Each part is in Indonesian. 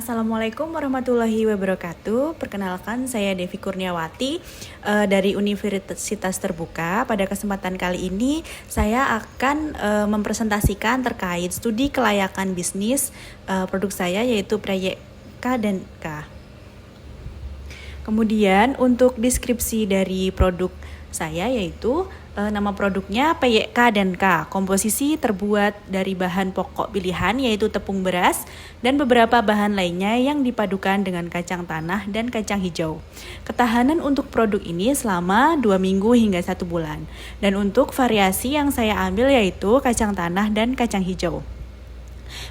Assalamualaikum warahmatullahi wabarakatuh. Perkenalkan, saya Devi Kurniawati dari Universitas Terbuka. Pada kesempatan kali ini, saya akan mempresentasikan terkait studi kelayakan bisnis produk saya, yaitu proyek K dan K. Kemudian untuk deskripsi dari produk saya, yaitu nama produknya PYK dan K. Komposisi terbuat dari bahan pokok pilihan, yaitu tepung beras dan beberapa bahan lainnya yang dipadukan dengan kacang tanah dan kacang hijau. Ketahanan untuk produk ini selama 2 minggu hingga 1 bulan. Dan untuk variasi yang saya ambil yaitu kacang tanah dan kacang hijau.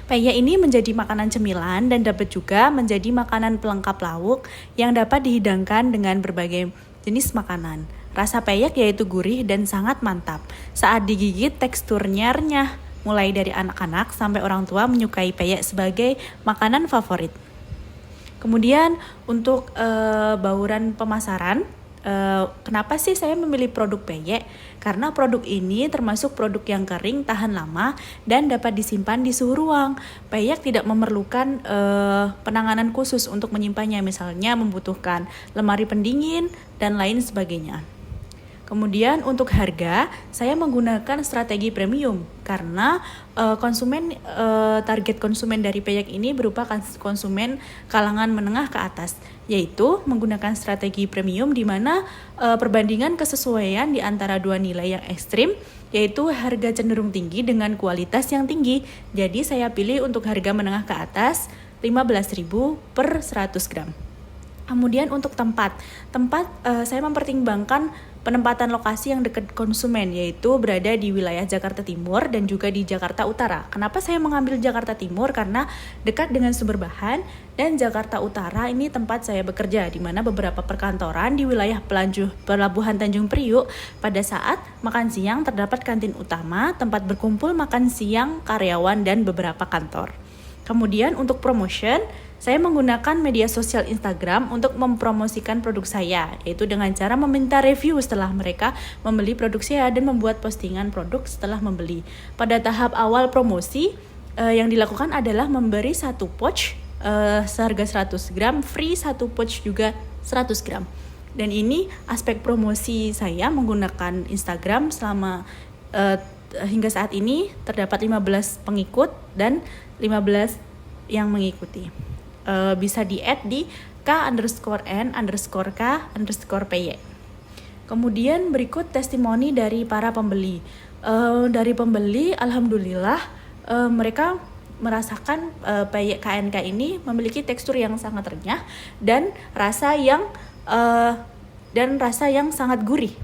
Peyek ini menjadi makanan cemilan dan dapat juga menjadi makanan pelengkap lauk yang dapat dihidangkan dengan berbagai jenis makanan. Rasa peyek yaitu gurih dan sangat mantap. Saat digigit teksturnya renyah, mulai dari anak-anak sampai orang tua menyukai peyek sebagai makanan favorit. Kemudian untuk bauran pemasaran, kenapa sih saya memilih produk peyek? Karena produk ini termasuk produk yang kering, tahan lama, dan dapat disimpan di suhu ruang. Peyek tidak memerlukan penanganan khusus untuk menyimpannya, misalnya membutuhkan lemari pendingin dan lain sebagainya. Kemudian untuk harga, saya menggunakan strategi premium karena target konsumen dari peyek ini berupa konsumen kalangan menengah ke atas, yaitu menggunakan strategi premium di mana perbandingan kesesuaian di antara dua nilai yang ekstrim, yaitu harga cenderung tinggi dengan kualitas yang tinggi. Jadi saya pilih untuk harga menengah ke atas 15.000 per 100 gram. Kemudian untuk tempat saya mempertimbangkan penempatan lokasi yang dekat konsumen, yaitu berada di wilayah Jakarta Timur dan juga di Jakarta Utara. Kenapa saya mengambil Jakarta Timur? Karena dekat dengan sumber bahan, dan Jakarta Utara ini tempat saya bekerja, di mana beberapa perkantoran di wilayah Pelabuhan Tanjung Priuk pada saat makan siang terdapat kantin utama, tempat berkumpul makan siang karyawan dan beberapa kantor. Kemudian untuk promotion, saya menggunakan media sosial Instagram untuk mempromosikan produk saya, yaitu dengan cara meminta review setelah mereka membeli produk saya dan membuat postingan produk setelah membeli. Pada tahap awal promosi, yang dilakukan adalah memberi 1 pouch seharga 100 gram, free 1 pouch juga 100 gram. Dan ini aspek promosi saya menggunakan Instagram selama hingga saat ini terdapat 15 pengikut dan 15 yang mengikuti. Bisa di-add di K_N_K_Peyek. Kemudian berikut testimoni dari para pembeli. Dari pembeli, alhamdulillah mereka merasakan peyek KNK ini memiliki tekstur yang sangat renyah dan rasa yang sangat gurih.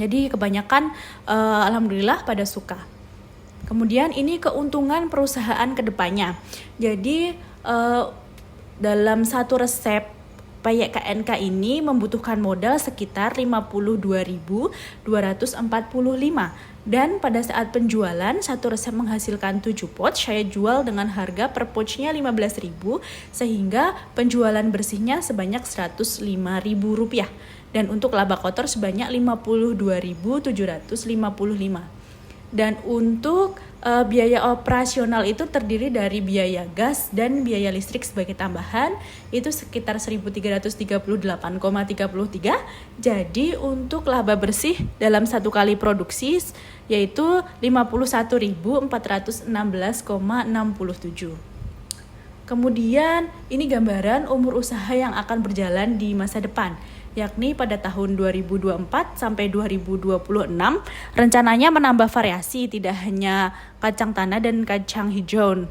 Jadi kebanyakan alhamdulillah pada suka. Kemudian ini keuntungan perusahaan ke depannya. Jadi dalam satu resep peyek KNK ini membutuhkan modal sekitar 52.245, dan pada saat penjualan satu resep menghasilkan 7 pouch, saya jual dengan harga per pouchnya 15.000 sehingga penjualan bersihnya sebanyak Rp105.000 dan untuk laba kotor sebanyak 52.755. Dan untuk biaya operasional itu terdiri dari biaya gas dan biaya listrik sebagai tambahan, itu sekitar 1.338,33. Jadi untuk laba bersih dalam satu kali produksi yaitu 51.416,67. Kemudian ini gambaran umur usaha yang akan berjalan di masa depan, yakni pada tahun 2024 sampai 2026 rencananya menambah variasi, tidak hanya kacang tanah dan kacang hijau,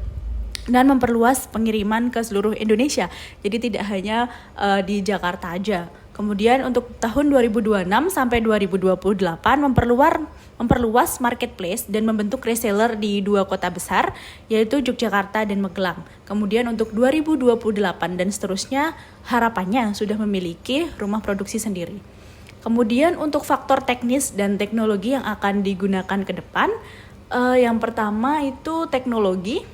dan memperluas pengiriman ke seluruh Indonesia. Jadi tidak hanya di Jakarta aja. Kemudian untuk tahun 2026 sampai 2028 memperluas marketplace dan membentuk reseller di 2 kota besar, yaitu Yogyakarta dan Magelang. Kemudian untuk 2028 dan seterusnya harapannya sudah memiliki rumah produksi sendiri. Kemudian untuk faktor teknis dan teknologi yang akan digunakan ke depan, yang pertama itu teknologi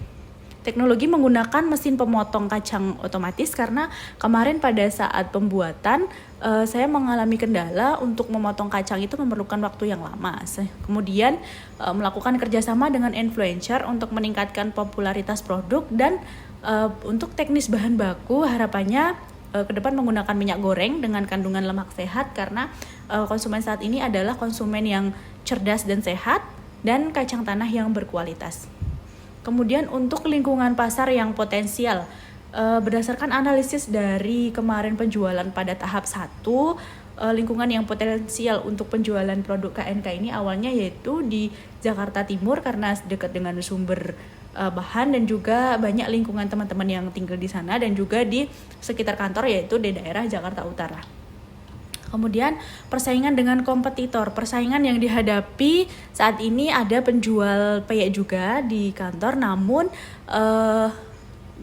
menggunakan mesin pemotong kacang otomatis, karena kemarin pada saat pembuatan saya mengalami kendala untuk memotong kacang itu memerlukan waktu yang lama. Kemudian melakukan kerjasama dengan influencer untuk meningkatkan popularitas produk dan Untuk teknis bahan baku harapannya ke depan menggunakan minyak goreng dengan kandungan lemak sehat, karena konsumen saat ini adalah konsumen yang cerdas dan sehat, dan kacang tanah yang berkualitas. Kemudian untuk lingkungan pasar yang potensial, berdasarkan analisis dari kemarin penjualan pada tahap 1, lingkungan yang potensial untuk penjualan produk KNK ini awalnya yaitu di Jakarta Timur karena dekat dengan sumber bahan, dan juga banyak lingkungan teman-teman yang tinggal di sana, dan juga di sekitar kantor yaitu di daerah Jakarta Utara. Kemudian persaingan dengan kompetitor. Persaingan yang dihadapi saat ini ada penjual peyek juga di kantor, namun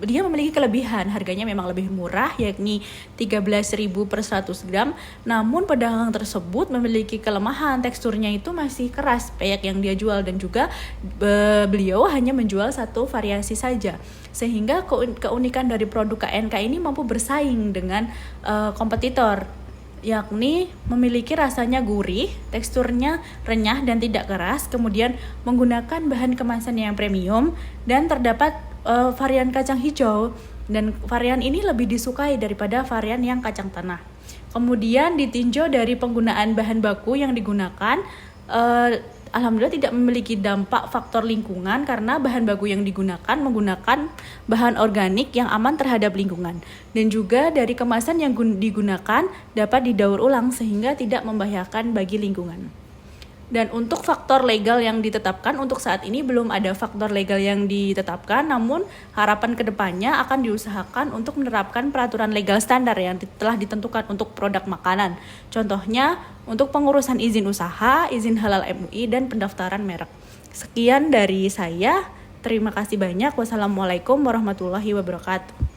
dia memiliki kelebihan, harganya memang lebih murah yakni 13.000 per 100 gram. Namun pedagang tersebut memiliki kelemahan, teksturnya itu masih keras peyek yang dia jual, dan juga beliau hanya menjual satu variasi saja. Sehingga keunikan dari produk KNK ini mampu bersaing dengan kompetitor, yakni memiliki rasanya gurih, teksturnya renyah dan tidak keras, kemudian menggunakan bahan kemasan yang premium, dan terdapat varian kacang hijau, dan varian ini lebih disukai daripada varian yang kacang tanah. Kemudian ditinjau dari penggunaan bahan baku yang digunakan, alhamdulillah tidak memiliki dampak faktor lingkungan karena bahan baku yang digunakan menggunakan bahan organik yang aman terhadap lingkungan, dan juga dari kemasan yang digunakan dapat didaur ulang sehingga tidak membahayakan bagi lingkungan. Dan untuk faktor legal yang ditetapkan, untuk saat ini belum ada faktor legal yang ditetapkan, namun harapan kedepannya akan diusahakan untuk menerapkan peraturan legal standar yang telah ditentukan untuk produk makanan. Contohnya untuk pengurusan izin usaha, izin halal MUI, dan pendaftaran merek. Sekian dari saya, terima kasih banyak. Wassalamualaikum warahmatullahi wabarakatuh.